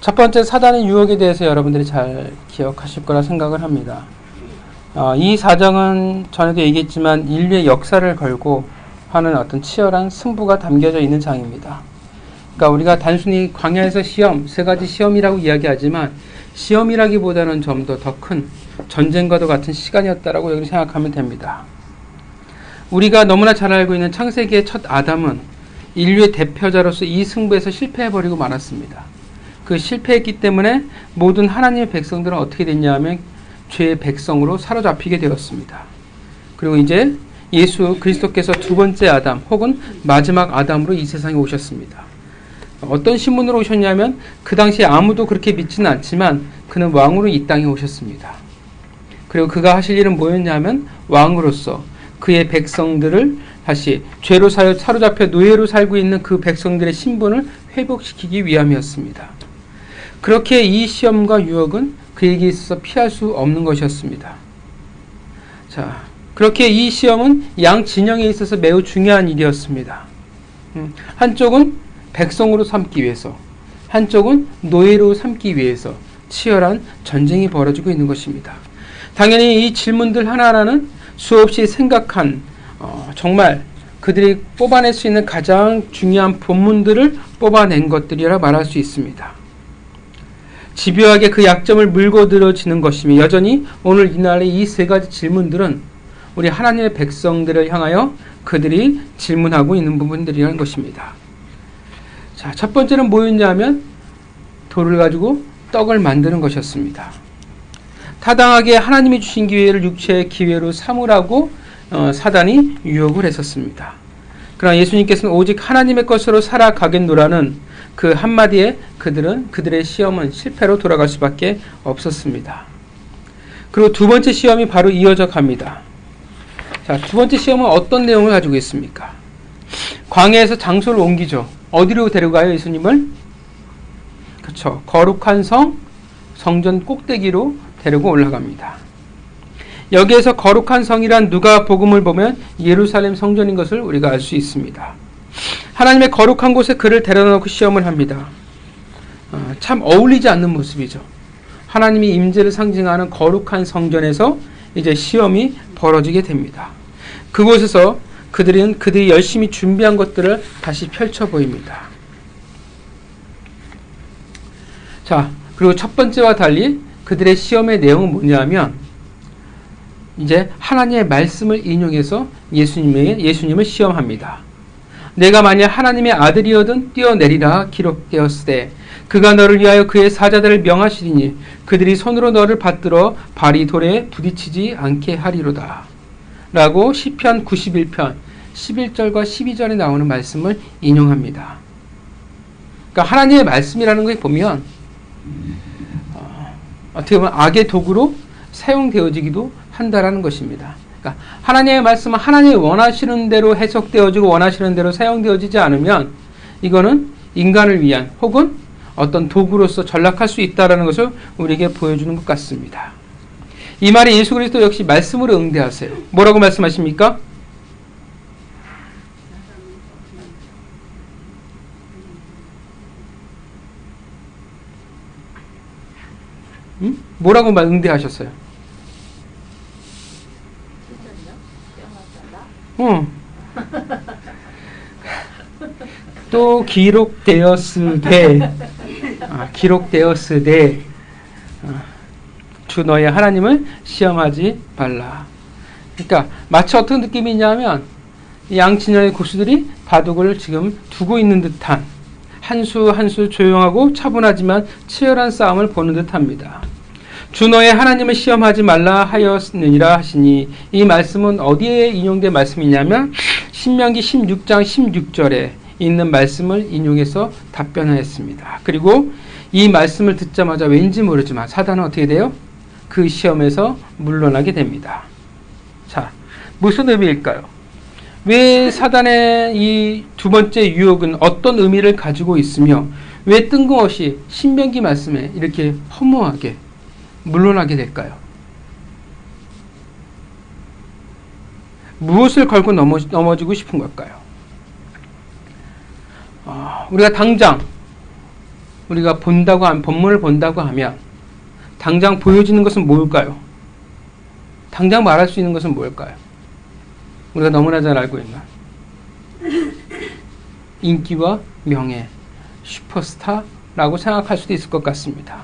첫 번째 사단의 유혹에 대해서 여러분들이 잘 기억하실 거라 생각을 합니다. 이 사정은 전에도 얘기했지만 인류의 역사를 걸고 하는 어떤 치열한 승부가 담겨져 있는 장입니다. 그러니까 우리가 단순히 광야에서 시험, 세 가지 시험이라고 이야기하지만 시험이라기보다는 좀 더 큰 전쟁과도 같은 시간이었다라고 여기 생각하면 됩니다. 우리가 너무나 잘 알고 있는 창세기의 첫 아담은 인류의 대표자로서 이 승부에서 실패해버리고 말았습니다. 그 실패했기 때문에 모든 하나님의 백성들은 어떻게 됐냐 하면 죄의 백성으로 사로잡히게 되었습니다. 그리고 이제 예수 그리스도께서 두 번째 아담 혹은 마지막 아담으로 이 세상에 오셨습니다. 어떤 신분으로 오셨냐면 그 당시에 아무도 그렇게 믿지는 않지만 그는 왕으로 이 땅에 오셨습니다. 그리고 그가 하실 일은 뭐였냐면 왕으로서 그의 백성들을 다시 죄로 사로잡혀 노예로 살고 있는 그 백성들의 신분을 회복시키기 위함이었습니다. 그렇게 이 시험과 유혹은 그에게 있어서 피할 수 없는 것이었습니다. 자, 그렇게 이 시험은 양 진영에 있어서 매우 중요한 일이었습니다. 한쪽은 백성으로 삼기 위해서, 한쪽은 노예로 삼기 위해서 치열한 전쟁이 벌어지고 있는 것입니다. 당연히 이 질문들 하나하나는 수없이 생각한 정말 그들이 뽑아낼 수 있는 가장 중요한 본문들을 뽑아낸 것들이라 말할 수 있습니다. 집요하게 그 약점을 물고 들어지는 것이며 여전히 오늘 이날의 이 세 가지 질문들은 우리 하나님의 백성들을 향하여 그들이 질문하고 있는 부분들이라는 것입니다. 자, 첫 번째는 뭐였냐면 돌을 가지고 떡을 만드는 것이었습니다. 타당하게 하나님이 주신 기회를 육체의 기회로 삼으라고 사단이 유혹을 했었습니다. 그러나 예수님께서는 오직 하나님의 것으로 살아가겠노라는 그 한마디에 그들의 시험은 실패로 돌아갈 수밖에 없었습니다. 그리고 두 번째 시험이 바로 이어져 갑니다. 자, 두 번째 시험은 어떤 내용을 가지고 있습니까? 광야에서 장소를 옮기죠. 어디로 데려가요, 예수님을? 그렇죠. 거룩한 성전 꼭대기로 데리고 올라갑니다. 여기에서 거룩한 성이란 누가복음을 보면 예루살렘 성전인 것을 우리가 알 수 있습니다. 하나님의 거룩한 곳에 그를 데려다 놓고 시험을 합니다. 참 어울리지 않는 모습이죠. 하나님이 임재를 상징하는 거룩한 성전에서 이제 시험이 벌어지게 됩니다. 그곳에서 그들이 열심히 준비한 것들을 다시 펼쳐 보입니다. 자, 그리고 첫 번째와 달리 그들의 시험의 내용은 뭐냐면 이제 하나님의 말씀을 인용해서 예수님을 시험합니다. 내가 만약 하나님의 아들이어든 뛰어내리라 기록되었으되 그가 너를 위하여 그의 사자들을 명하시리니 그들이 손으로 너를 받들어 발이 돌에 부딪히지 않게 하리로다. 라고 시편 91편 11절과 12절에 나오는 말씀을 인용합니다. 그러니까 하나님의 말씀이라는 것에 보면 어떻게 보면 악의 도구로 사용되어지기도 한다라는 것입니다. 그러니까 하나님의 말씀은 하나님이 원하시는 대로 해석되어지고 원하시는 대로 사용되어지지 않으면 이거는 인간을 위한 혹은 어떤 도구로서 전락할 수 있다는 것을 우리에게 보여주는 것 같습니다. 이 말에 예수 그리스도 역시 말씀으로 응대하세요. 뭐라고 말씀하십니까? 뭐라고 응대하셨어요? 또 기록되었으되 주 너의 하나님을 시험하지 말라. 그러니까 마치 어떤 느낌이 있냐면 양친녀의 고수들이 바둑을 지금 두고 있는 듯한 한 수 한 수 조용하고 차분하지만 치열한 싸움을 보는 듯합니다. 주 너의 하나님을 시험하지 말라 하였느니라 하시니 이 말씀은 어디에 인용된 말씀이냐면 신명기 16장 16절에 있는 말씀을 인용해서 답변하였습니다. 그리고 이 말씀을 듣자마자 왠지 모르지만 사단은 어떻게 돼요? 그 시험에서 물러나게 됩니다. 자, 무슨 의미일까요? 왜 사단의 이 두 번째 유혹은 어떤 의미를 가지고 있으며 왜 뜬금없이 신명기 말씀에 이렇게 허무하게 물러나게 될까요? 무엇을 걸고 넘어지고 싶은 걸까요? 우리가 당장 우리가 본문을 본다고 하면 당장 보여지는 것은 뭘까요? 당장 말할 수 있는 것은 뭘까요? 우리가 너무나 잘 알고 있는 인기와 명예, 슈퍼스타라고 생각할 수도 있을 것 같습니다.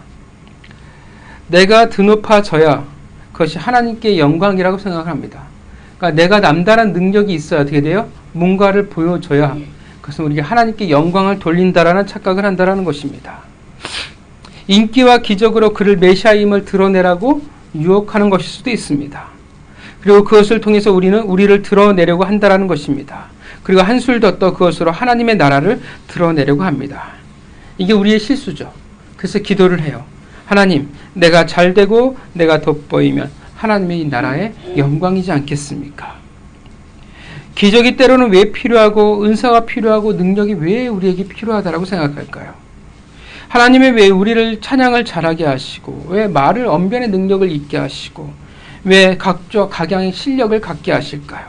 내가 드높아져야 그것이 하나님께 영광이라고 생각합니다. 그러니까 내가 남다른 능력이 있어야 어떻게 돼요? 뭔가를 보여줘야 그것은 우리가 하나님께 영광을 돌린다라는 착각을 한다라는 것입니다. 인기와 기적으로 그를 메시아임을 드러내라고 유혹하는 것일 수도 있습니다. 그리고 그것을 통해서 우리를 드러내려고 한다라는 것입니다. 그리고 한술 더 떠 그것으로 하나님의 나라를 드러내려고 합니다. 이게 우리의 실수죠. 그래서 기도를 해요. 하나님, 내가 잘되고 내가 돋보이면 하나님의 이 나라의 영광이지 않겠습니까? 기적이 때로는 왜 필요하고 은사가 필요하고 능력이 왜 우리에게 필요하다라고 생각할까요? 하나님이 왜 우리를 찬양을 잘하게 하시고 왜 말을 언변의 능력을 있게 하시고 왜 각양의 실력을 갖게 하실까요?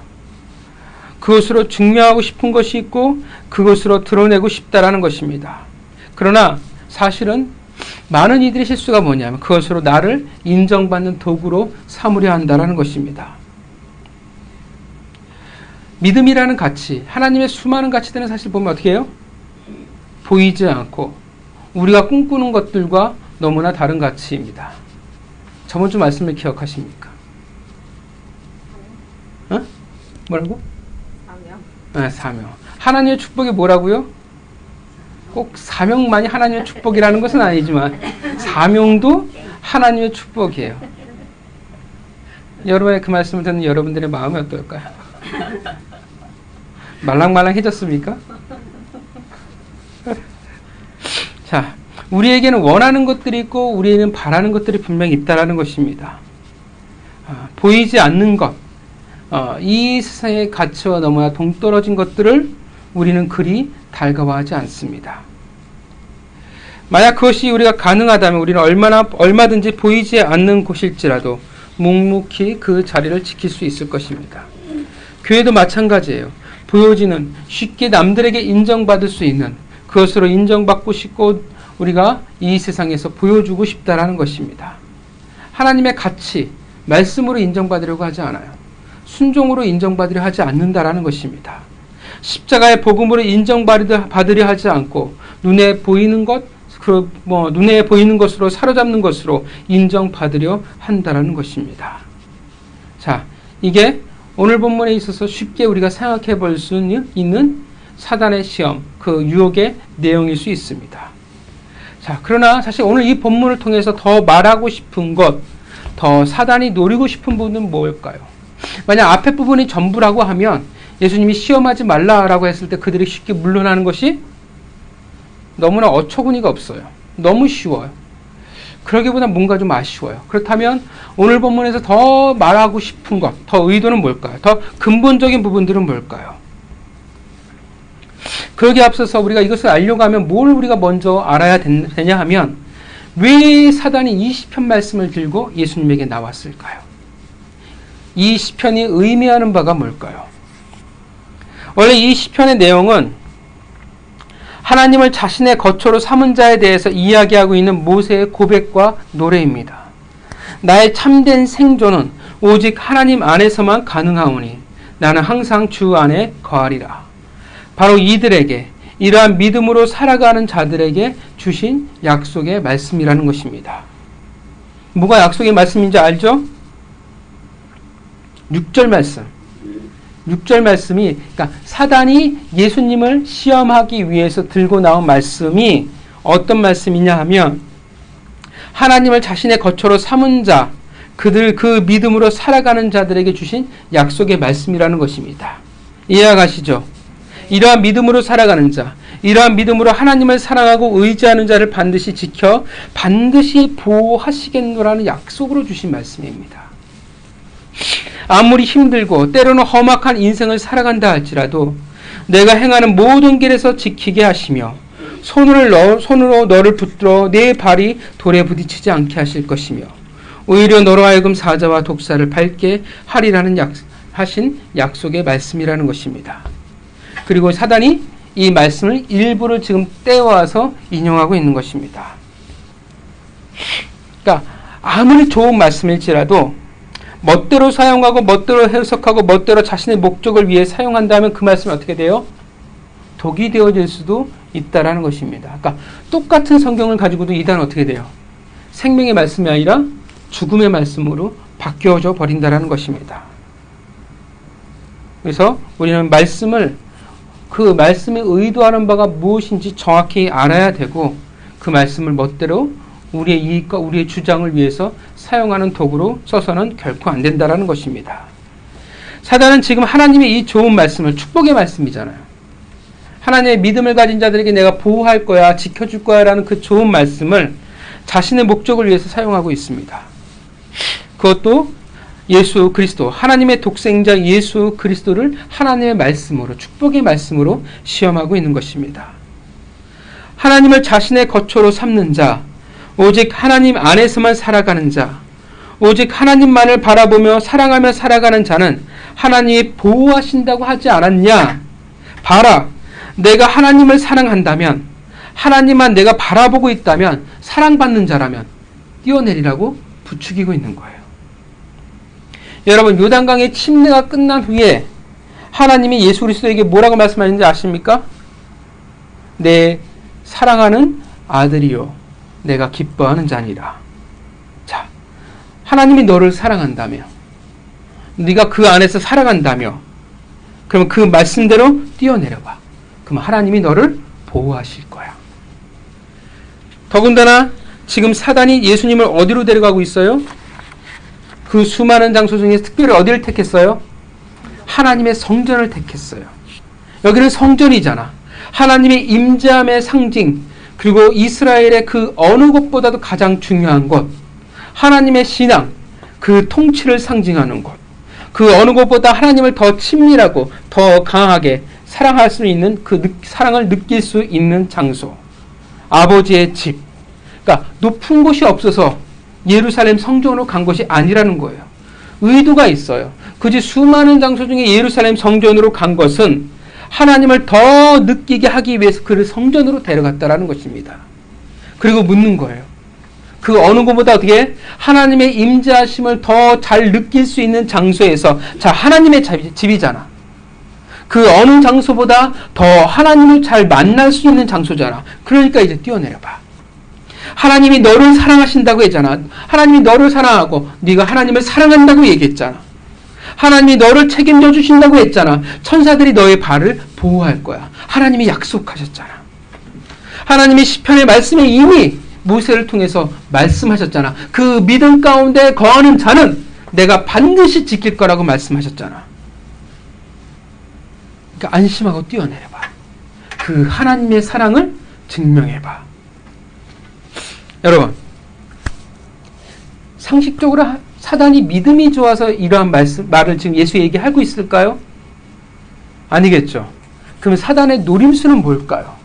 그것으로 증명하고 싶은 것이 있고 그것으로 드러내고 싶다라는 것입니다. 그러나 사실은 많은 이들의 실수가 뭐냐면 그것으로 나를 인정받는 도구로 삼으려 한다라는 것입니다. 믿음이라는 가치, 하나님의 수많은 가치들은 사실 보면 어떻게 해요? 보이지 않고 우리가 꿈꾸는 것들과 너무나 다른 가치입니다. 저번 주 말씀을 기억하십니까? 어? 뭐라고? 사명. 네, 사명. 하나님의 축복이 뭐라고요? 꼭 사명만이 하나님의 축복이라는 것은 아니지만 사명도 하나님의 축복이에요. 여러분의 그 말씀을 듣는 여러분들의 마음이 어떨까요? 말랑말랑해졌습니까? 자, 우리에게는 원하는 것들이 있고 우리에게는 바라는 것들이 분명히 있다는 것입니다. 보이지 않는 것, 이 세상의 가치와 너무나 동떨어진 것들을 우리는 그리 달가워하지 않습니다. 만약 그것이 우리가 가능하다면 우리는 얼마든지 보이지 않는 곳일지라도 묵묵히 그 자리를 지킬 수 있을 것입니다. 교회도 마찬가지예요. 보여지는 쉽게 남들에게 인정받을 수 있는 그것으로 인정받고 싶고 우리가 이 세상에서 보여주고 싶다라는 것입니다. 하나님의 가치, 말씀으로 인정받으려고 하지 않아요. 순종으로 인정받으려 하지 않는다라는 것입니다. 십자가의 복음으로 인정받으려 하지 않고 눈에 보이는 것으로 사로잡는 것으로 인정받으려 한다라는 것입니다. 자, 이게 오늘 본문에 있어서 쉽게 우리가 생각해 볼 수 있는 사단의 시험, 그 유혹의 내용일 수 있습니다. 자, 그러나 사실 오늘 이 본문을 통해서 더 말하고 싶은 것, 더 사단이 노리고 싶은 부분은 뭘까요? 만약 앞에 부분이 전부라고 하면 예수님이 시험하지 말라라고 했을 때 그들이 쉽게 물러나는 것이 너무나 어처구니가 없어요. 너무 쉬워요. 그러기보다 뭔가 좀 아쉬워요. 그렇다면 오늘 본문에서 더 말하고 싶은 것, 더 의도는 뭘까요? 더 근본적인 부분들은 뭘까요? 그러기에 앞서서 우리가 이것을 알려고 하면 뭘 우리가 먼저 알아야 되냐 하면 왜 사단이 이 시편 말씀을 들고 예수님에게 나왔을까요? 이 시편이 의미하는 바가 뭘까요? 원래 이 시편의 내용은 하나님을 자신의 거처로 삼은 자에 대해서 이야기하고 있는 모세의 고백과 노래입니다. 나의 참된 생존은 오직 하나님 안에서만 가능하오니 나는 항상 주 안에 거하리라. 바로 이들에게 이러한 믿음으로 살아가는 자들에게 주신 약속의 말씀이라는 것입니다. 뭐가 약속의 말씀인지 알죠? 6절 말씀. 6절 말씀이 그러니까 사단이 예수님을 시험하기 위해서 들고 나온 말씀이 어떤 말씀이냐 하면 하나님을 자신의 거처로 삼은 자, 그들 그 믿음으로 살아가는 자들에게 주신 약속의 말씀이라는 것입니다. 이해가시죠? 이러한 믿음으로 살아가는 자, 이러한 믿음으로 하나님을 사랑하고 의지하는 자를 반드시 지켜 반드시 보호하시겠노라는 약속으로 주신 말씀입니다. 아무리 힘들고 때로는 험악한 인생을 살아간다 할지라도 내가 행하는 모든 길에서 지키게 하시며 손으로 너를 붙들어 내 발이 돌에 부딪히지 않게 하실 것이며 오히려 너로 하여금 사자와 독사를 밟게 하리라는 하신 약속의 말씀이라는 것입니다. 그리고 사단이 이 말씀을 일부를 지금 떼와서 인용하고 있는 것입니다. 그러니까 아무리 좋은 말씀일지라도 멋대로 사용하고 멋대로 해석하고 멋대로 자신의 목적을 위해 사용한다면 그 말씀이 어떻게 돼요? 독이 되어질 수도 있다라는 것입니다. 그러니까 똑같은 성경을 가지고도 이단은 어떻게 돼요? 생명의 말씀이 아니라 죽음의 말씀으로 바뀌어져 버린다라는 것입니다. 그래서 우리는 말씀을 그 말씀에 의도하는 바가 무엇인지 정확히 알아야 되고 그 말씀을 멋대로 우리의 이익과 우리의 주장을 위해서 사용하는 도구로 써서는 결코 안 된다라는 것입니다. 사단은 지금 하나님의 이 좋은 말씀을 축복의 말씀이잖아요. 하나님의 믿음을 가진 자들에게 내가 보호할 거야, 지켜줄 거야 라는 그 좋은 말씀을 자신의 목적을 위해서 사용하고 있습니다. 그것도 예수 그리스도, 하나님의 독생자 예수 그리스도를 하나님의 말씀으로, 축복의 말씀으로 시험하고 있는 것입니다. 하나님을 자신의 거처로 삼는 자, 오직 하나님 안에서만 살아가는 자, 오직 하나님만을 바라보며 사랑하며 살아가는 자는 하나님이 보호하신다고 하지 않았냐? 봐라, 내가 하나님을 사랑한다면, 하나님만 내가 바라보고 있다면, 사랑받는 자라면 뛰어내리라고 부추기고 있는 거예요. 여러분, 요단강의 침례가 끝난 후에 하나님이 예수 그리스도에게 뭐라고 말씀하셨는지 아십니까? 내 사랑하는 아들이요, 내가 기뻐하는 자니라. 자, 하나님이 너를 사랑한다며, 네가 그 안에서 살아간다며, 그럼 그 말씀대로 뛰어내려봐. 그럼 하나님이 너를 보호하실 거야. 더군다나 지금 사단이 예수님을 어디로 데려가고 있어요? 그 수많은 장소 중에 특별히 어디를 택했어요? 하나님의 성전을 택했어요. 여기는 성전이잖아. 하나님의 임재함의 상징, 그리고 이스라엘의 그 어느 곳보다도 가장 중요한 곳, 하나님의 신앙, 그 통치를 상징하는 곳, 그 어느 곳보다 하나님을 더 친밀하고 더 강하게 사랑할 수 있는 그 사랑을 느낄 수 있는 장소, 아버지의 집. 그러니까 높은 곳이 없어서 예루살렘 성전으로 간 것이 아니라는 거예요. 의도가 있어요. 그지 수많은 장소 중에 예루살렘 성전으로 간 것은 하나님을 더 느끼게 하기 위해서 그를 성전으로 데려갔다라는 것입니다. 그리고 묻는 거예요. 그 어느 곳보다 어떻게 하나님의 임재하심을 더 잘 느낄 수 있는 장소에서, 자, 하나님의 집이잖아. 그 어느 장소보다 더 하나님을 잘 만날 수 있는 장소잖아. 그러니까 이제 뛰어내려봐. 하나님이 너를 사랑하신다고 했잖아. 하나님이 너를 사랑하고 네가 하나님을 사랑한다고 얘기했잖아. 하나님이 너를 책임져 주신다고 했잖아. 천사들이 너의 발을 보호할 거야. 하나님이 약속하셨잖아. 하나님이 시편의 말씀에 이미 모세를 통해서 말씀하셨잖아. 그 믿음 가운데 거하는 자는 내가 반드시 지킬 거라고 말씀하셨잖아. 그러니까 안심하고 뛰어내려봐. 그 하나님의 사랑을 증명해봐. 여러분, 상식적으로 사단이 믿음이 좋아서 이러한 말을 지금 예수에게 하고 있을까요? 아니겠죠. 그럼 사단의 노림수는 뭘까요?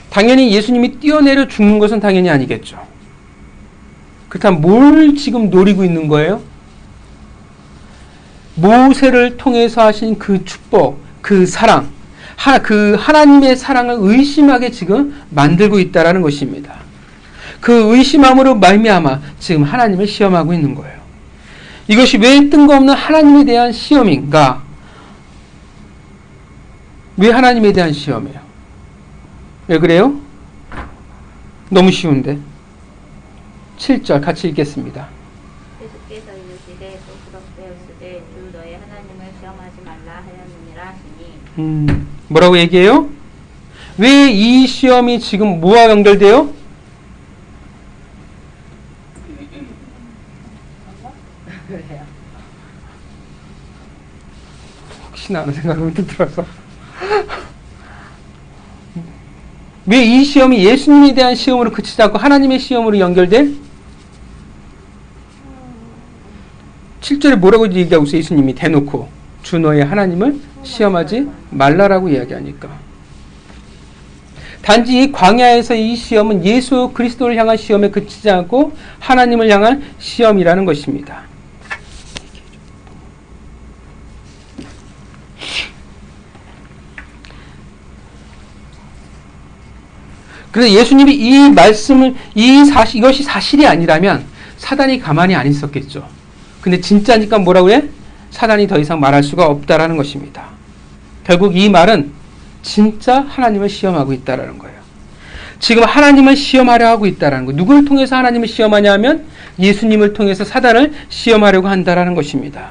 당연히 예수님이 뛰어내려 죽는 것은 당연히 아니겠죠. 그렇다면 뭘 지금 노리고 있는 거예요? 모세를 통해서 하신 그 축복, 그 사랑, 그 하나님의 사랑을 의심하게 지금 만들고 있다라는 것입니다. 그 의심함으로 말미암아 지금 하나님을 시험하고 있는 거예요. 이것이 왜 뜬금없는 하나님에 대한 시험인가? 왜 하나님에 대한 시험이에요? 왜 그래요? 너무 쉬운데. 7절 같이 읽겠습니다. 예수께서 이르시되 또 그렇되었으되 주 너의 하나님을 시험하지 말라 하였느니라 하시니. 뭐라고 얘기해요? 왜 이 시험이 지금 뭐와 연결돼요? 혹시나 하는 생각이 들어서 왜 이 시험이 예수님에 대한 시험으로 그치지 않고 하나님의 시험으로 연결돼? 7절에 뭐라고 얘기하고 있어요? 예수님이 대놓고 주 너의 하나님을 시험하지 말라라고 이야기하니까. 단지 이 광야에서 이 시험은 예수 그리스도를 향한 시험에 그치지 않고 하나님을 향한 시험이라는 것입니다. 그래서 예수님이 이 말씀을, 이것이 사실이 아니라면 사단이 가만히 안 있었겠죠. 근데 진짜니까 뭐라고 해? 사단이 더 이상 말할 수가 없다라는 것입니다. 결국 이 말은 진짜 하나님을 시험하고 있다라는 거예요. 지금 하나님을 시험하려 하고 있다라는 거예요. 누구를 통해서 하나님을 시험하냐 하면 예수님을 통해서 사단을 시험하려고 한다라는 것입니다.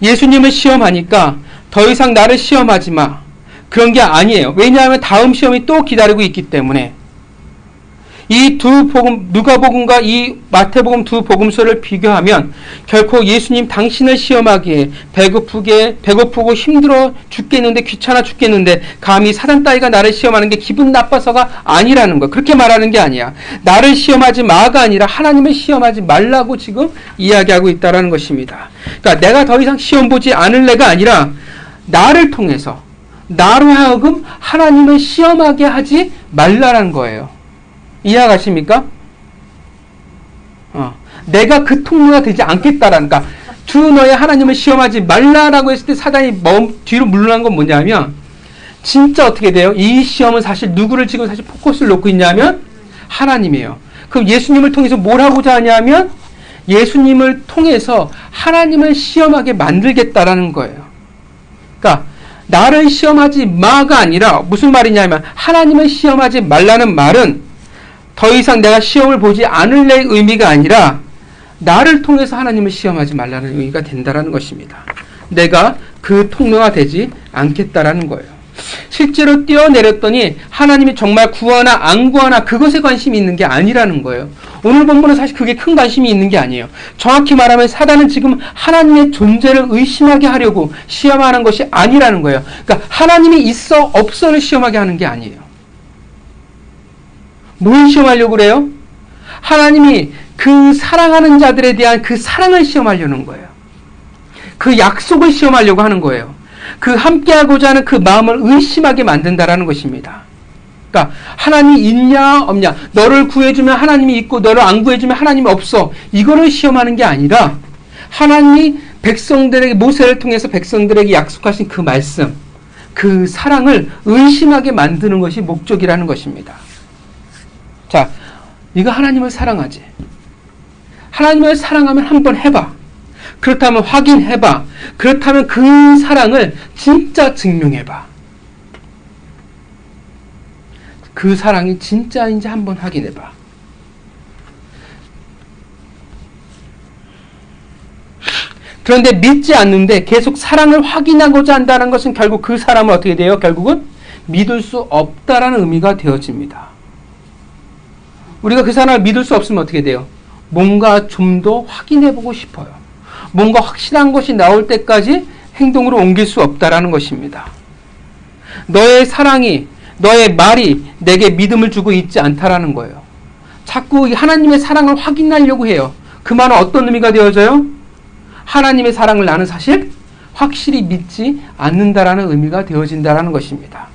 예수님을 시험하니까 더 이상 나를 시험하지 마. 그런 게 아니에요. 왜냐하면 다음 시험이 또 기다리고 있기 때문에. 이 두 복음, 누가복음과 이 마태복음 두 복음서를 비교하면 결코 예수님 당신을 시험하기에 배고프고 힘들어 죽겠는데, 귀찮아 죽겠는데 감히 사단 따위가 나를 시험하는 게 기분 나빠서가 아니라는 거. 그렇게 말하는 게 아니야. 나를 시험하지 마가 아니라 하나님을 시험하지 말라고 지금 이야기하고 있다는 것입니다. 그러니까 내가 더 이상 시험 보지 않을래가 아니라 나를 통해서, 나로 하여금 하나님을 시험하게 하지 말라는 거예요. 이해가십니까? 내가 그 통로가 되지 않겠다라는, 그러니까 주 너의 하나님을 시험하지 말라라고 했을 때 사단이 뒤로 물러난 건 뭐냐면, 진짜 어떻게 돼요? 이 시험은 사실 누구를 지금 사실 포커스를 놓고 있냐면 하나님이에요. 그럼 예수님을 통해서 뭘 하고자 하냐면 예수님을 통해서 하나님을 시험하게 만들겠다라는 거예요. 그러니까 나를 시험하지 마가 아니라 무슨 말이냐면, 하나님을 시험하지 말라는 말은 더 이상 내가 시험을 보지 않을래 의미가 아니라 나를 통해서 하나님을 시험하지 말라는 의미가 된다라는 것입니다. 내가 그 통로가 되지 않겠다라는 거예요. 실제로 뛰어내렸더니 하나님이 정말 구하나 안 구하나 그것에 관심이 있는 게 아니라는 거예요. 오늘 본문은 사실 그게 큰 관심이 있는 게 아니에요. 정확히 말하면 사단은 지금 하나님의 존재를 의심하게 하려고 시험하는 것이 아니라는 거예요. 그러니까 하나님이 있어 없어를 시험하게 하는 게 아니에요. 뭘 시험하려고 그래요? 하나님이 그 사랑하는 자들에 대한 그 사랑을 시험하려는 거예요. 그 약속을 시험하려고 하는 거예요. 그 함께하고자 하는 그 마음을 의심하게 만든다라는 것입니다. 그러니까 하나님이 있냐 없냐, 너를 구해주면 하나님이 있고 너를 안 구해주면 하나님이 없어, 이거를 시험하는 게 아니라 하나님이 백성들에게, 모세를 통해서 백성들에게 약속하신 그 말씀, 그 사랑을 의심하게 만드는 것이 목적이라는 것입니다. 자, 네가 하나님을 사랑하지. 하나님을 사랑하면 한번 해봐. 그렇다면 확인해봐. 그렇다면 그 사랑을 진짜 증명해봐. 그 사랑이 진짜인지 한번 확인해봐. 그런데 믿지 않는데 계속 사랑을 확인하고자 한다는 것은 결국 그 사람은 어떻게 돼요? 결국은 믿을 수 없다라는 의미가 되어집니다. 우리가 그 사람을 믿을 수 없으면 어떻게 돼요? 뭔가 좀 더 확인해보고 싶어요. 뭔가 확실한 것이 나올 때까지 행동으로 옮길 수 없다라는 것입니다. 너의 사랑이, 너의 말이 내게 믿음을 주고 있지 않다라는 거예요. 자꾸 하나님의 사랑을 확인하려고 해요. 그 말은 어떤 의미가 되어져요? 하나님의 사랑을 나는 사실 확실히 믿지 않는다라는 의미가 되어진다라는 것입니다.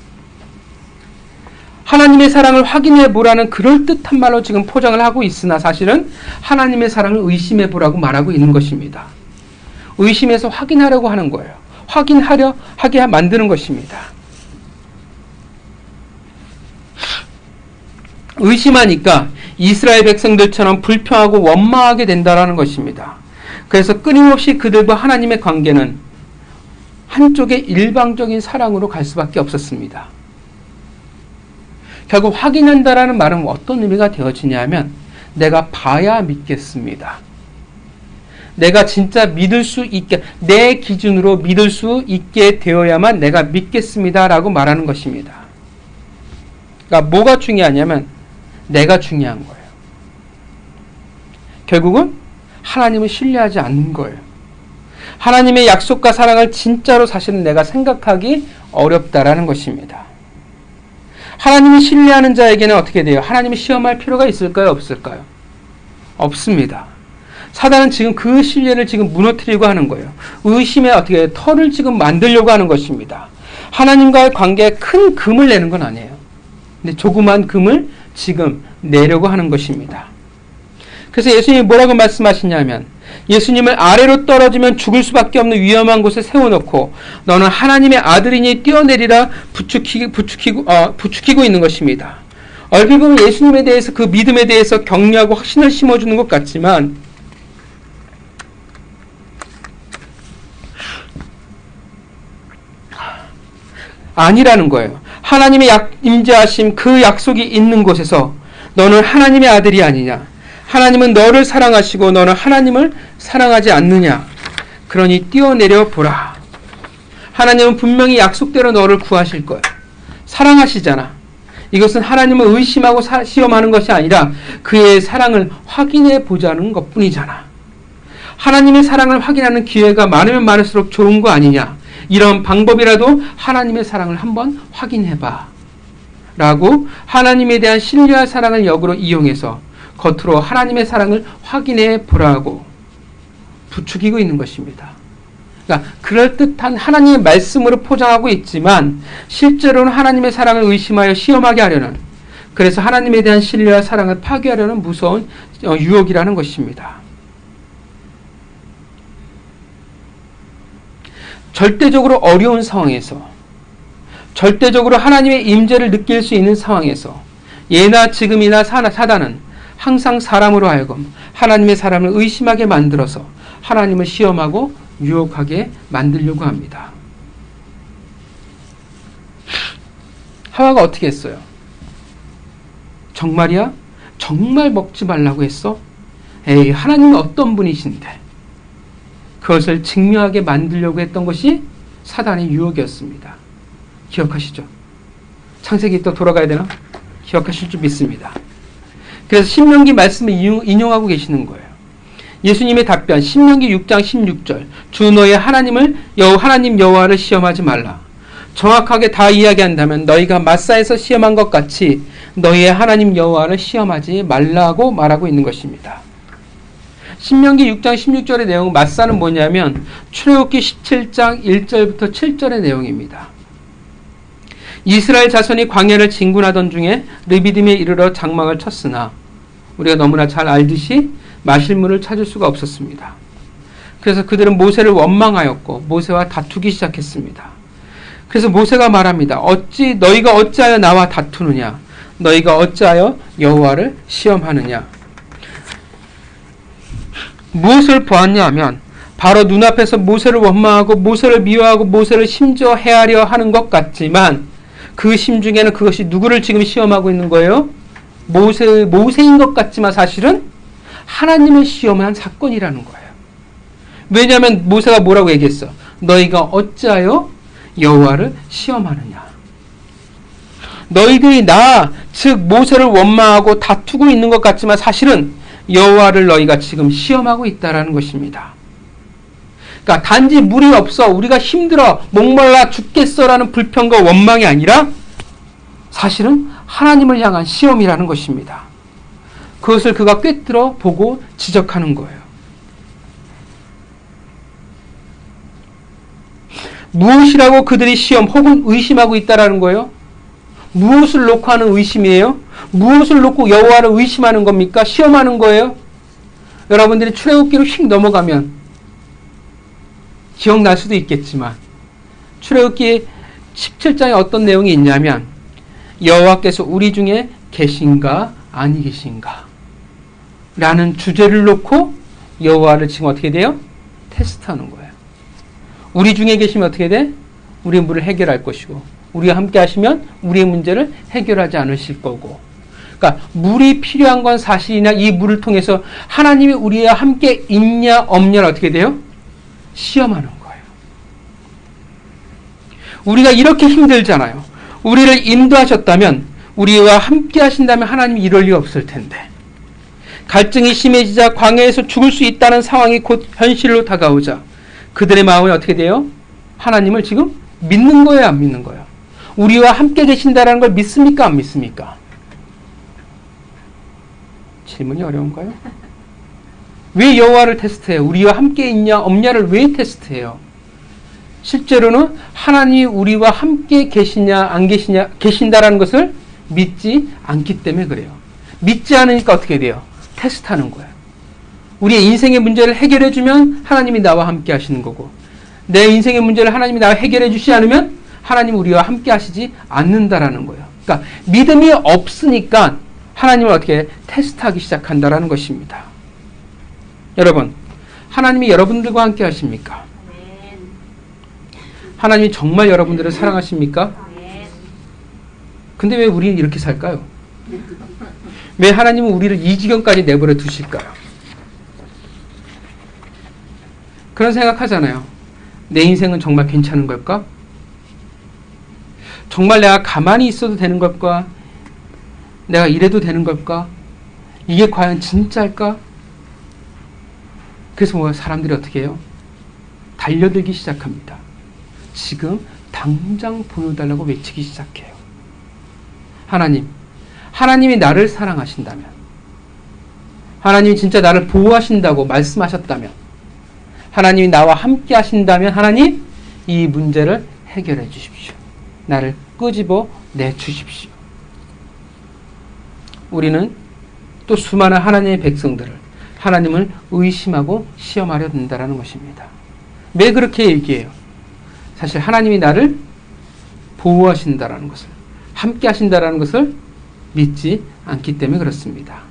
하나님의 사랑을 확인해 보라는 그럴듯한 말로 지금 포장을 하고 있으나 사실은 하나님의 사랑을 의심해 보라고 말하고 있는 것입니다. 의심해서 확인하려고 하는 거예요. 확인하려 하게 만드는 것입니다. 의심하니까 이스라엘 백성들처럼 불평하고 원망하게 된다라는 것입니다. 그래서 끊임없이 그들과 하나님의 관계는 한쪽의 일방적인 사랑으로 갈 수밖에 없었습니다. 결국 확인한다라는 말은 어떤 의미가 되어지냐면 내가 봐야 믿겠습니다. 내가 진짜 믿을 수 있게, 내 기준으로 믿을 수 있게 되어야만 내가 믿겠습니다라고 말하는 것입니다. 그러니까 뭐가 중요하냐면 내가 중요한 거예요. 결국은 하나님을 신뢰하지 않는 거예요. 하나님의 약속과 사랑을 진짜로 사실은 내가 생각하기 어렵다라는 것입니다. 하나님을 신뢰하는 자에게는 어떻게 돼요? 하나님을 시험할 필요가 있을까요? 없을까요? 없습니다. 사단은 지금 그 신뢰를 지금 무너뜨리려고 하는 거예요. 의심의 어떻게 털을 지금 만들려고 하는 것입니다. 하나님과의 관계에 큰 금을 내는 건 아니에요. 근데 조그만 금을 지금 내려고 하는 것입니다. 그래서 예수님이 뭐라고 말씀하시냐면 예수님을 아래로 떨어지면 죽을 수밖에 없는 위험한 곳에 세워놓고 너는 하나님의 아들이니 뛰어내리라 부추기고 있는 것입니다. 얼핏 보면 예수님에 대해서 그 믿음에 대해서 격려하고 확신을 심어주는 것 같지만 아니라는 거예요. 하나님의 임재하심 그 약속이 있는 곳에서 너는 하나님의 아들이 아니냐. 하나님은 너를 사랑하시고 너는 하나님을 사랑하지 않느냐. 그러니 뛰어내려 보라. 하나님은 분명히 약속대로 너를 구하실 거야. 사랑하시잖아. 이것은 하나님을 의심하고 시험하는 것이 아니라 그의 사랑을 확인해 보자는 것뿐이잖아. 하나님의 사랑을 확인하는 기회가 많으면 많을수록 좋은 거 아니냐. 이런 방법이라도 하나님의 사랑을 한번 확인해봐. 라고 하나님에 대한 신뢰와 사랑을 역으로 이용해서 겉으로 하나님의 사랑을 확인해 보라고 부추기고 있는 것입니다. 그러니까 그럴듯한 하나님의 말씀으로 포장하고 있지만 실제로는 하나님의 사랑을 의심하여 시험하게 하려는, 그래서 하나님에 대한 신뢰와 사랑을 파괴하려는 무서운 유혹이라는 것입니다. 절대적으로 어려운 상황에서, 절대적으로 하나님의 임재를 느낄 수 있는 상황에서 예나 지금이나 사단은 항상 사람으로 하여금 하나님의 사람을 의심하게 만들어서 하나님을 시험하고 유혹하게 만들려고 합니다. 하와가 어떻게 했어요? 정말이야? 정말 먹지 말라고 했어? 에이, 하나님은 어떤 분이신데? 그것을 증명하게 만들려고 했던 것이 사단의 유혹이었습니다. 기억하시죠? 창세기 또 돌아가야 되나? 기억하실 줄 믿습니다. 그래서 신명기 말씀을 인용하고 계시는 거예요. 예수님의 답변, 신명기 6장 16절. 주 너의 하나님 여호와를 시험하지 말라. 정확하게 다 이야기한다면 너희가 마사에서 시험한 것 같이 너희의 하나님 여호와를 시험하지 말라고 말하고 있는 것입니다. 신명기 6장 16절의 내용, 마사는 뭐냐면 출애굽기 17장 1절부터 7절의 내용입니다. 이스라엘 자손이 광야를 진군하던 중에 르비딤에 이르러 장막을 쳤으나 우리가 너무나 잘 알듯이 마실 물을 찾을 수가 없었습니다. 그래서 그들은 모세를 원망하였고 모세와 다투기 시작했습니다. 그래서 모세가 말합니다. 너희가 어찌하여 나와 다투느냐? 너희가 어찌하여 여호와를 시험하느냐? 무엇을 보았냐 하면 바로 눈앞에서 모세를 원망하고 모세를 미워하고 모세를 심지어 해하려 하는 것 같지만 그 심중에는 그것이 누구를 지금 시험하고 있는 거예요? 모세인 것 같지만 사실은 하나님을 시험한 사건이라는 거예요. 왜냐하면 모세가 뭐라고 얘기했어? 너희가 어찌하여 여호와를 시험하느냐? 너희들이 즉 모세를 원망하고 다투고 있는 것 같지만 사실은 여호와를 너희가 지금 시험하고 있다라는 것입니다. 그러니까 단지 물이 없어, 우리가 힘들어, 목말라 죽겠어라는 불평과 원망이 아니라 사실은 하나님을 향한 시험이라는 것입니다. 그것을 그가 꿰뚫어 보고 지적하는 거예요. 무엇이라고 그들이 시험 혹은 의심하고 있다라는 거예요? 무엇을 놓고 하는 의심이에요? 무엇을 놓고 여호와를 의심하는 겁니까? 시험하는 거예요? 여러분들이 출애굽기로 휙 넘어가면 기억날 수도 있겠지만 출애굽기 17장에 어떤 내용이 있냐면 여호와께서 우리 중에 계신가 아니 계신가 라는 주제를 놓고 여호와를 지금 어떻게 돼요? 테스트하는 거예요. 우리 중에 계시면 어떻게 돼? 우리의 문제를 해결할 것이고 우리와 함께 하시면 우리의 문제를 해결하지 않으실 거고, 그러니까 물이 필요한 건 사실이나 이 물을 통해서 하나님이 우리와 함께 있냐 없냐를 어떻게 돼요? 시험하는 거예요. 우리가 이렇게 힘들잖아요. 우리를 인도하셨다면, 우리와 함께 하신다면 하나님이 이럴 리 없을 텐데, 갈증이 심해지자 광야에서 죽을 수 있다는 상황이 곧 현실로 다가오자 그들의 마음이 어떻게 돼요? 하나님을 지금 믿는 거예요, 안 믿는 거예요? 우리와 함께 계신다는 걸 믿습니까, 안 믿습니까? 질문이 어려운가요? 왜 여호와를 테스트해요? 우리와 함께 있냐 없냐를 왜 테스트해요? 실제로는 하나님이 우리와 함께 계시냐 안 계시냐, 계신다라는 것을 믿지 않기 때문에 그래요. 믿지 않으니까 어떻게 돼요? 테스트하는 거예요. 우리의 인생의 문제를 해결해 주면 하나님이 나와 함께 하시는 거고, 내 인생의 문제를 하나님이 나와 해결해 주시지 않으면 하나님이 우리와 함께 하시지 않는다라는 거예요. 그러니까 믿음이 없으니까 하나님을 어떻게 테스트하기 시작한다라는 것입니다. 여러분, 하나님이 여러분들과 함께 하십니까? 하나님이 정말 여러분들을 사랑하십니까? 근데 왜 우리는 이렇게 살까요? 왜 하나님은 우리를 이 지경까지 내버려 두실까요? 그런 생각하잖아요. 내 인생은 정말 괜찮은 걸까? 정말 내가 가만히 있어도 되는 걸까? 내가 이래도 되는 걸까? 이게 과연 진짜일까? 그래서 뭐 사람들이 어떻게 해요? 달려들기 시작합니다. 지금 당장 보여달라고 외치기 시작해요. 하나님이 나를 사랑하신다면, 하나님이 진짜 나를 보호하신다고 말씀하셨다면, 하나님이 나와 함께 하신다면 하나님 이 문제를 해결해 주십시오. 나를 끄집어 내주십시오. 우리는 또 수많은 하나님의 백성들을 하나님을 의심하고 시험하려 든다는 것입니다. 왜 그렇게 얘기해요? 사실 하나님이 나를 보호하신다라는 것을, 함께 하신다라는 것을 믿지 않기 때문에 그렇습니다.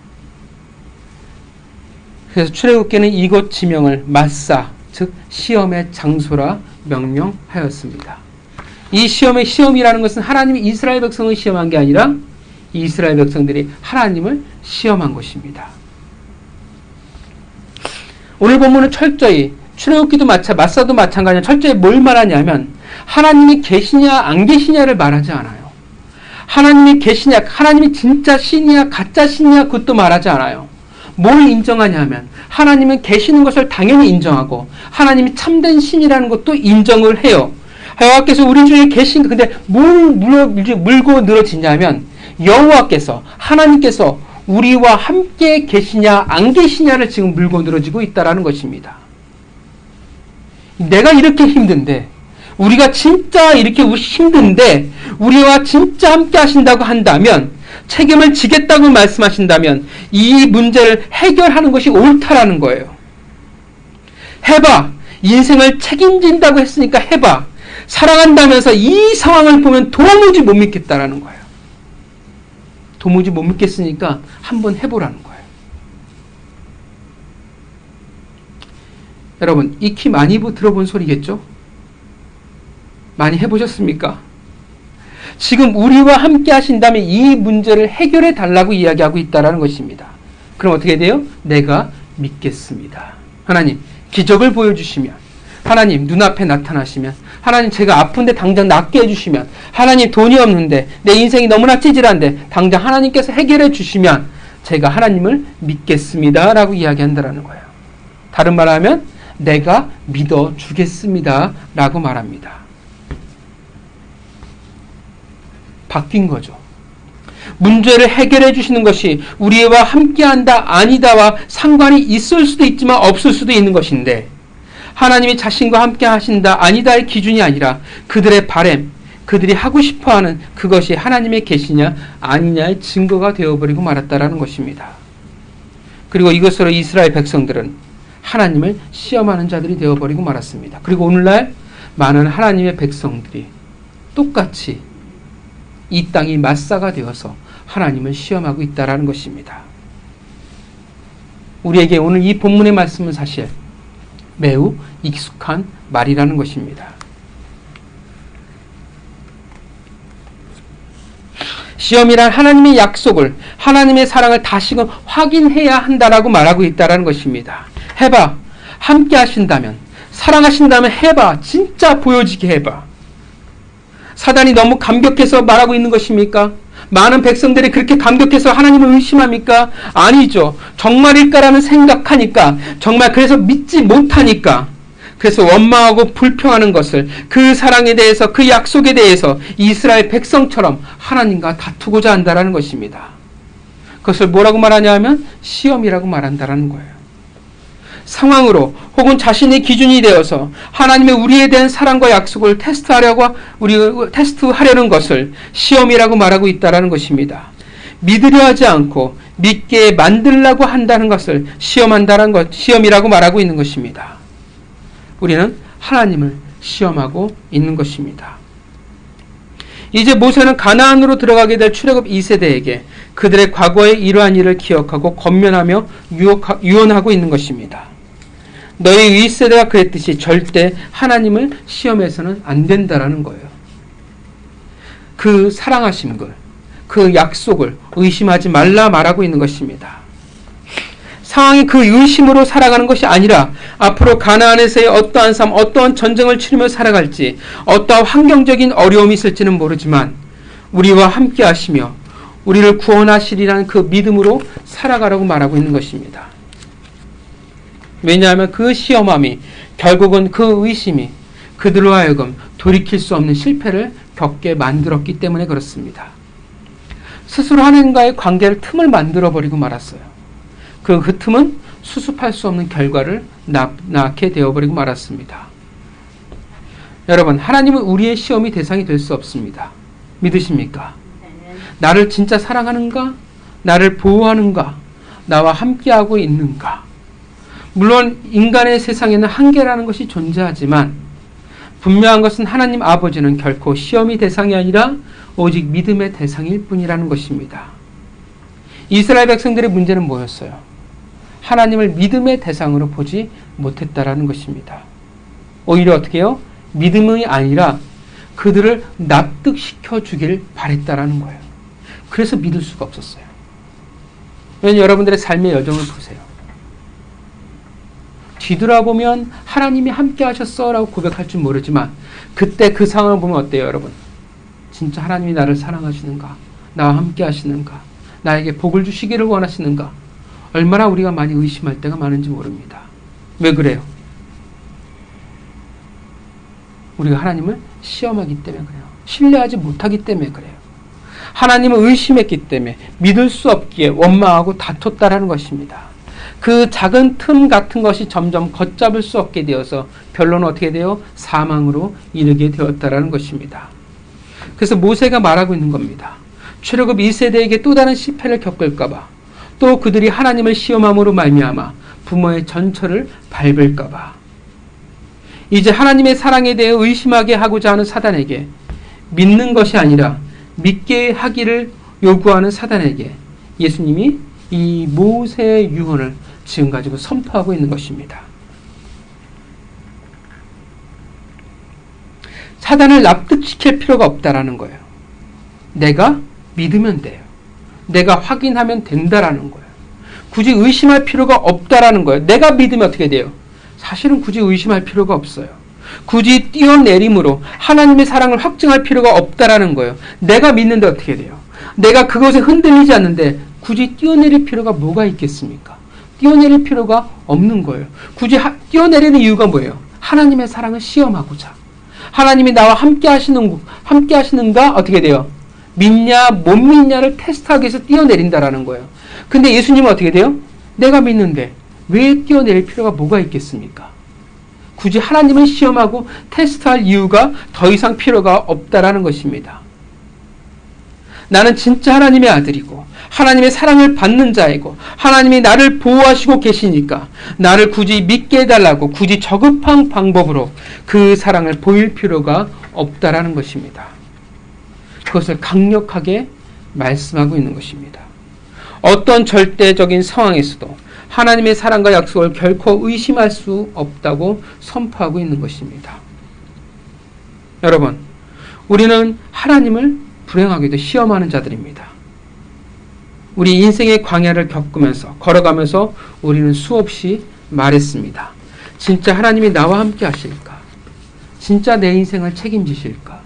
그래서 출애굽기는 이곳 지명을 마사, 즉 시험의 장소라 명명하였습니다. 이 시험이라는 것은 하나님이 이스라엘 백성을 시험한 게 아니라 이스라엘 백성들이 하나님을 시험한 것입니다. 오늘 본문은 철저히 출애굽기도 마사도 마찬가지로 철저히 뭘 말하냐면 하나님이 계시냐 안 계시냐를 말하지 않아요. 하나님이 계시냐, 하나님이 진짜 신이냐 가짜 신이냐 그것도 말하지 않아요. 뭘 인정하냐면 하나님은 계시는 것을 당연히 인정하고 하나님이 참된 신이라는 것도 인정을 해요. 여호와께서 우리 중에 계신, 근데 뭘 물고 늘어지냐면 여호와께서, 하나님께서 우리와 함께 계시냐 안 계시냐를 지금 물고 늘어지고 있다는 것입니다. 내가 이렇게 힘든데, 우리가 진짜 이렇게 힘든데 우리와 진짜 함께 하신다고 한다면, 책임을 지겠다고 말씀하신다면 이 문제를 해결하는 것이 옳다라는 거예요. 해봐. 인생을 책임진다고 했으니까 해봐. 사랑한다면서 이 상황을 보면 도무지 못 믿겠다라는 거예요. 도무지 못 믿겠으니까 한번 해보라는 거예요. 여러분, 익히 많이 들어본 소리겠죠? 많이 해보셨습니까? 지금 우리와 함께 하신다면 이 문제를 해결해 달라고 이야기하고 있다는 것입니다. 그럼 어떻게 돼요? 내가 믿겠습니다. 하나님, 기적을 보여주시면, 하나님 눈앞에 나타나시면, 하나님 제가 아픈데 당장 낫게 해주시면, 하나님 돈이 없는데 내 인생이 너무나 찌질한데 당장 하나님께서 해결해 주시면 제가 하나님을 믿겠습니다 라고 이야기한다는 거예요. 다른 말하면 내가 믿어주겠습니다 라고 말합니다. 바뀐 거죠. 문제를 해결해 주시는 것이 우리와 함께한다 아니다와 상관이 있을 수도 있지만 없을 수도 있는 것인데, 하나님이 자신과 함께 하신다 아니다의 기준이 아니라 그들의 바램, 그들이 하고 싶어하는 그것이 하나님의 계시냐 아니냐의 증거가 되어버리고 말았다라는 것입니다. 그리고 이것으로 이스라엘 백성들은 하나님을 시험하는 자들이 되어버리고 말았습니다. 그리고 오늘날 많은 하나님의 백성들이 똑같이 이 땅이 마사가 되어서 하나님을 시험하고 있다는 것입니다. 우리에게 오늘 이 본문의 말씀은 사실 매우 익숙한 말이라는 것입니다. 시험이란 하나님의 약속을, 하나님의 사랑을 다시금 확인해야 한다라고 말하고 있다는 것입니다. 해봐. 함께 하신다면, 사랑하신다면 해봐. 진짜 보여지게 해봐. 사단이 너무 감격해서 말하고 있는 것입니까? 많은 백성들이 그렇게 감격해서 하나님을 의심합니까? 아니죠. 정말일까라는 생각하니까, 정말 그래서 믿지 못하니까, 그래서 원망하고 불평하는 것을, 그 사랑에 대해서, 그 약속에 대해서 이스라엘 백성처럼 하나님과 다투고자 한다는 것입니다. 그것을 뭐라고 말하냐 하면 시험이라고 말한다는 거예요. 상황으로 혹은 자신의 기준이 되어서 하나님의 우리에 대한 사랑과 약속을 테스트하려는 것을 시험이라고 말하고 있다는 것입니다. 믿으려 하지 않고 믿게 만들려고 한다는 것을 시험이라고 말하고 있는 것입니다. 우리는 하나님을 시험하고 있는 것입니다. 이제 모세는 가나안으로 들어가게 될 출애굽 2세대에게 그들의 과거의 이러한 일을 기억하고 권면하며 유언하고 있는 것입니다. 너희 1세대가 그랬듯이 절대 하나님을 시험해서는 안 된다라는 거예요. 그 사랑하신 걸, 그 약속을 의심하지 말라 말하고 있는 것입니다. 상황이 그 의심으로 살아가는 것이 아니라 앞으로 가나안에서의 어떠한 삶, 어떠한 전쟁을 치르며 살아갈지, 어떠한 환경적인 어려움이 있을지는 모르지만 우리와 함께 하시며 우리를 구원하시리라는 그 믿음으로 살아가라고 말하고 있는 것입니다. 왜냐하면 그 시험함이 결국은 그 의심이 그들로 하여금 돌이킬 수 없는 실패를 겪게 만들었기 때문에 그렇습니다. 스스로 하나님과의 관계를 틈을 만들어버리고 말았어요. 그 틈은 수습할 수 없는 결과를 낳게 되어버리고 말았습니다. 여러분, 하나님은 우리의 시험이 대상이 될 수 없습니다. 믿으십니까? 나를 진짜 사랑하는가? 나를 보호하는가? 나와 함께하고 있는가? 물론 인간의 세상에는 한계라는 것이 존재하지만 분명한 것은 하나님 아버지는 결코 시험이 대상이 아니라 오직 믿음의 대상일 뿐이라는 것입니다. 이스라엘 백성들의 문제는 뭐였어요? 하나님을 믿음의 대상으로 보지 못했다라는 것입니다. 오히려 어떻게 해요? 믿음이 아니라 그들을 납득시켜 주길 바랬다라는 거예요. 그래서 믿을 수가 없었어요. 왜냐하면 여러분들의 삶의 여정을 보세요. 뒤돌아보면 하나님이 함께 하셨어 라고 고백할 줄 모르지만 그때 그 상황을 보면 어때요, 여러분? 진짜 하나님이 나를 사랑하시는가? 나와 함께 하시는가? 나에게 복을 주시기를 원하시는가? 얼마나 우리가 많이 의심할 때가 많은지 모릅니다. 왜 그래요? 우리가 하나님을 시험하기 때문에 그래요. 신뢰하지 못하기 때문에 그래요. 하나님을 의심했기 때문에 믿을 수 없기에 원망하고 다퉜다라는 것입니다. 그 작은 틈 같은 것이 점점 걷잡을 수 없게 되어서 결론은 어떻게 돼요? 사망으로 이르게 되었다라는 것입니다. 그래서 모세가 말하고 있는 겁니다. 출애굽 2세대에게 또 다른 실패를 겪을까봐, 또 그들이 하나님을 시험함으로 말미암아 부모의 전처를 밟을까봐, 이제 하나님의 사랑에 대해 의심하게 하고자 하는 사단에게, 믿는 것이 아니라 믿게 하기를 요구하는 사단에게 예수님이 이 모세의 유언을 지금 가지고 선포하고 있는 것입니다. 사단을 납득시킬 필요가 없다라는 거예요. 내가 믿으면 돼요. 내가 확인하면 된다라는 거예요. 굳이 의심할 필요가 없다라는 거예요. 내가 믿으면 어떻게 돼요? 사실은 굳이 의심할 필요가 없어요. 굳이 뛰어내림으로 하나님의 사랑을 확증할 필요가 없다라는 거예요. 내가 믿는데 어떻게 돼요? 내가 그것에 흔들리지 않는데 굳이 뛰어내릴 필요가 뭐가 있겠습니까? 뛰어내릴 필요가 없는 거예요. 굳이 뛰어내리는 이유가 뭐예요? 하나님의 사랑을 시험하고자. 하나님이 나와 함께 하시는가? 어떻게 돼요? 믿냐, 못 믿냐를 테스트하기 위해서 뛰어내린다라는 거예요. 근데 예수님은 어떻게 돼요? 내가 믿는데 왜 뛰어내릴 필요가 뭐가 있겠습니까? 굳이 하나님을 시험하고 테스트할 이유가 더 이상 필요가 없다라는 것입니다. 나는 진짜 하나님의 아들이고 하나님의 사랑을 받는 자이고 하나님이 나를 보호하시고 계시니까 나를 굳이 믿게 해달라고 굳이 저급한 방법으로 그 사랑을 보일 필요가 없다라는 것입니다. 그것을 강력하게 말씀하고 있는 것입니다. 어떤 절대적인 상황에서도 하나님의 사랑과 약속을 결코 의심할 수 없다고 선포하고 있는 것입니다. 여러분, 우리는 하나님을 불행하게도 시험하는 자들입니다. 우리 인생의 광야를 겪으면서 걸어가면서 우리는 수없이 말했습니다. 진짜 하나님이 나와 함께 하실까? 진짜 내 인생을 책임지실까?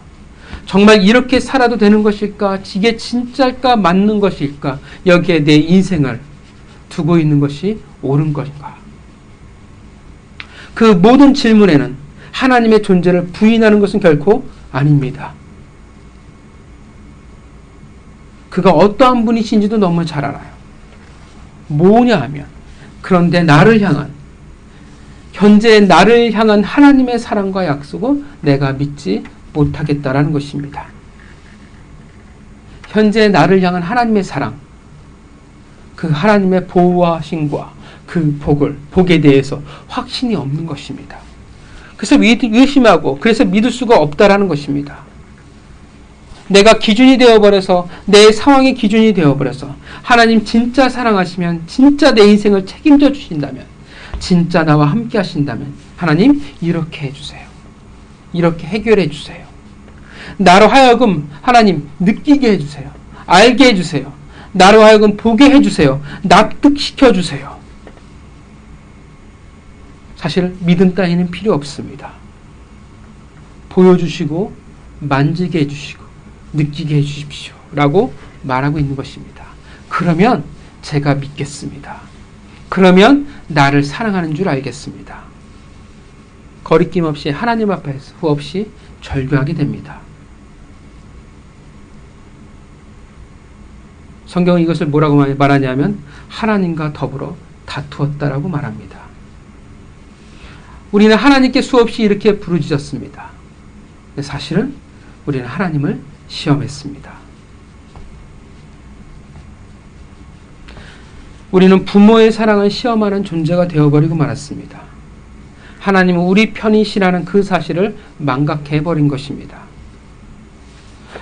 정말 이렇게 살아도 되는 것일까? 이게 진짜일까? 맞는 것일까? 여기에 내 인생을 두고 있는 것이 옳은 것인가? 그 모든 질문에는 하나님의 존재를 부인하는 것은 결코 아닙니다. 그가 어떠한 분이신지도 너무 잘 알아요. 뭐냐 하면 그런데 나를 향한, 현재 나를 향한 하나님의 사랑과 약속을 내가 믿지 못하겠다라는 것입니다. 현재 나를 향한 하나님의 사랑, 그 하나님의 보호하심과 그 복에 대해서 확신이 없는 것입니다. 그래서 의심하고 그래서 믿을 수가 없다라는 것입니다. 내가 기준이 되어버려서 내 상황의 기준이 되어버려서 하나님 진짜 사랑하시면 진짜 내 인생을 책임져 주신다면 진짜 나와 함께 하신다면 하나님 이렇게 해주세요. 이렇게 해결해 주세요. 나로 하여금 하나님 느끼게 해주세요. 알게 해주세요. 나로 하여금 보게 해주세요. 납득시켜 주세요. 사실 믿음 따위는 필요 없습니다. 보여주시고 만지게 해주시고 느끼게 해주십시오 라고 말하고 있는 것입니다. 그러면 제가 믿겠습니다. 그러면 나를 사랑하는 줄 알겠습니다. 거리낌 없이 하나님 앞에서 후없이 절규하게 됩니다. 성경은 이것을 뭐라고 말하냐면 하나님과 더불어 다투었다라고 말합니다. 우리는 하나님께 수없이 이렇게 부르짖었습니다. 사실은 우리는 하나님을 시험했습니다. 우리는 부모의 사랑을 시험하는 존재가 되어버리고 말았습니다. 하나님은 우리 편이시라는 그 사실을 망각해버린 것입니다.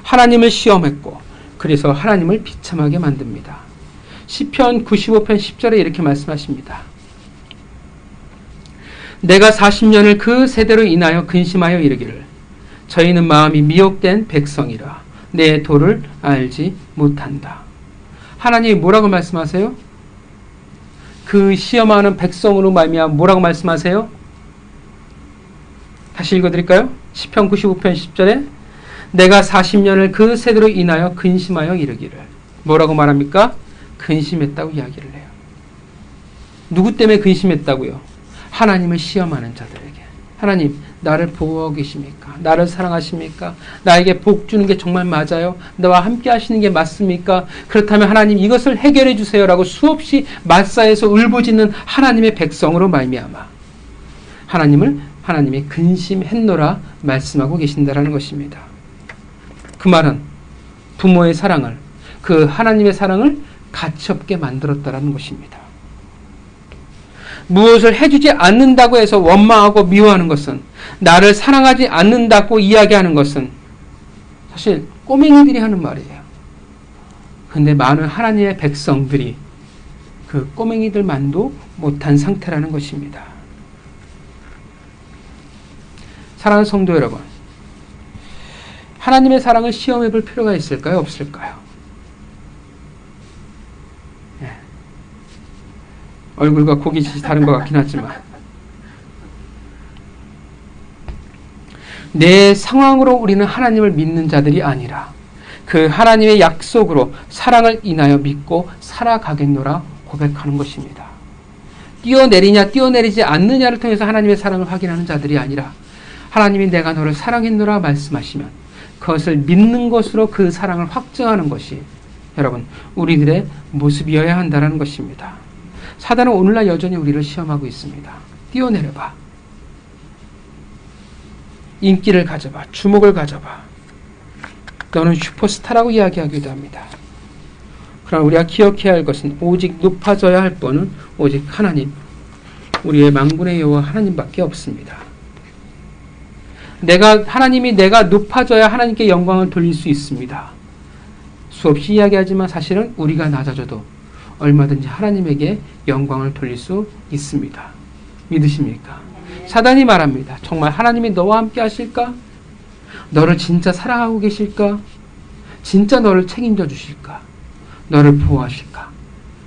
하나님을 시험했고 그래서 하나님을 비참하게 만듭니다. 시편 95편 10절에 이렇게 말씀하십니다. 내가 40년을 그 세대로 인하여 근심하여 이르기를 저희는 마음이 미혹된 백성이라 내 도를 알지 못한다. 하나님이 뭐라고 말씀하세요? 그 시험하는 백성으로 말미암아 뭐라고 말씀하세요? 다시 읽어드릴까요? 시편 95편 10절에 내가 40년을 그 세대로 인하여 근심하여 이르기를 뭐라고 말합니까? 근심했다고 이야기를 해요. 누구 때문에 근심했다고요? 하나님을 시험하는 자들에게. 하나님 나를 보호하고 계십니까? 나를 사랑하십니까? 나에게 복 주는 게 정말 맞아요? 나와 함께 하시는 게 맞습니까? 그렇다면 하나님 이것을 해결해 주세요 라고 수없이 맞사에서 울부짖는 하나님의 백성으로 말미암아 하나님이 근심했노라 말씀하고 계신다라는 것입니다. 그 말은 부모의 사랑을 그 하나님의 사랑을 가치없게 만들었다라는 것입니다. 무엇을 해주지 않는다고 해서 원망하고 미워하는 것은 나를 사랑하지 않는다고 이야기하는 것은 사실 꼬맹이들이 하는 말이에요. 그런데 많은 하나님의 백성들이 그 꼬맹이들만도 못한 상태라는 것입니다. 사랑하는 성도 여러분, 하나님의 사랑을 시험해 볼 필요가 있을까요? 없을까요? 네. 얼굴과 고깃이 다른 것 같긴 하지만 내 상황으로 우리는 하나님을 믿는 자들이 아니라 그 하나님의 약속으로 사랑을 인하여 믿고 살아가겠노라 고백하는 것입니다. 뛰어내리냐 뛰어내리지 않느냐를 통해서 하나님의 사랑을 확인하는 자들이 아니라 하나님이 내가 너를 사랑했노라 말씀하시면 그것을 믿는 것으로 그 사랑을 확증하는 것이 여러분 우리들의 모습이어야 한다는 것입니다. 사단은 오늘날 여전히 우리를 시험하고 있습니다. 뛰어내려봐. 인기를 가져봐. 주목을 가져봐. 너는 슈퍼스타라고 이야기하기도 합니다. 그러나 우리가 기억해야 할 것은 오직 높아져야 할 분은 오직 하나님, 우리의 만군의 여호와 하나님밖에 없습니다. 하나님이 내가 높아져야 하나님께 영광을 돌릴 수 있습니다. 수없이 이야기하지만 사실은 우리가 낮아져도 얼마든지 하나님에게 영광을 돌릴 수 있습니다. 믿으십니까? 사단이 말합니다. 정말 하나님이 너와 함께 하실까? 너를 진짜 사랑하고 계실까? 진짜 너를 책임져 주실까? 너를 보호하실까?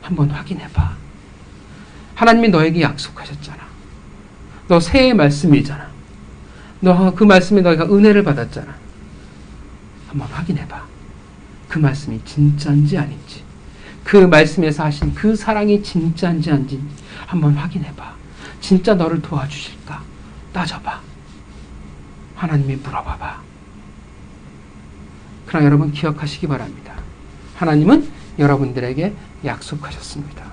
한번 확인해봐. 하나님이 너에게 약속하셨잖아. 너 새해의 말씀이잖아. 너 그 말씀에 너희가 은혜를 받았잖아. 한번 확인해봐. 그 말씀이 진짜인지 아닌지, 그 말씀에서 하신 그 사랑이 진짜인지 아닌지 한번 확인해봐. 진짜 너를 도와주실까? 따져봐. 하나님이 물어봐봐. 그러나 여러분 기억하시기 바랍니다. 하나님은 여러분들에게 약속하셨습니다.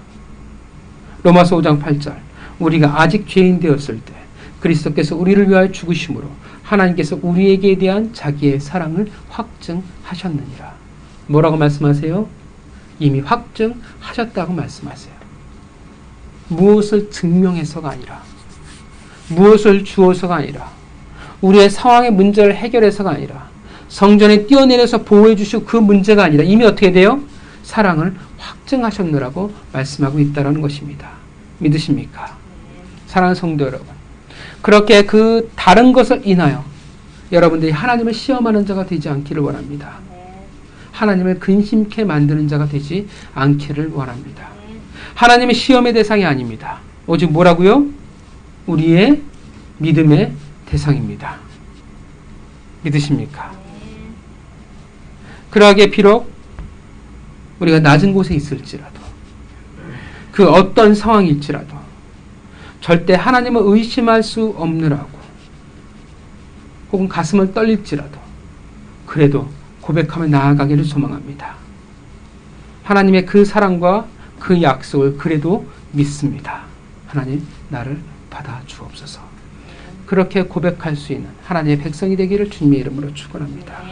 로마서 5장 8절 우리가 아직 죄인 되었을 때 그리스도께서 우리를 위하여 죽으심으로 하나님께서 우리에게 대한 자기의 사랑을 확증하셨느니라. 뭐라고 말씀하세요? 이미 확증하셨다고 말씀하세요. 무엇을 증명해서가 아니라, 무엇을 주어서가 아니라, 우리의 상황의 문제를 해결해서가 아니라 성전에 뛰어내려서 보호해 주시고 그 문제가 아니라 이미 어떻게 돼요? 사랑을 확증하셨느라고 말씀하고 있다는 것입니다. 믿으십니까? 사랑하는 성도 여러분, 그렇게 그 다른 것을 인하여 여러분들이 하나님을 시험하는 자가 되지 않기를 원합니다. 하나님을 근심케 만드는 자가 되지 않기를 원합니다. 하나님의 시험의 대상이 아닙니다. 오직 뭐라고요? 우리의 믿음의 대상입니다. 믿으십니까? 그러하기에 비록 우리가 낮은 곳에 있을지라도 그 어떤 상황일지라도 절대 하나님을 의심할 수 없느라고 혹은 가슴을 떨릴지라도 그래도 고백하며 나아가기를 소망합니다. 하나님의 그 사랑과 그 약속을 그래도 믿습니다. 하나님 나를 받아 주옵소서. 그렇게 고백할 수 있는 하나님의 백성이 되기를 주님의 이름으로 축원합니다.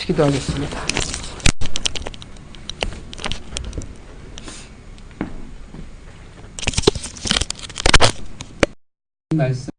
같이 기도하겠습니다. 말씀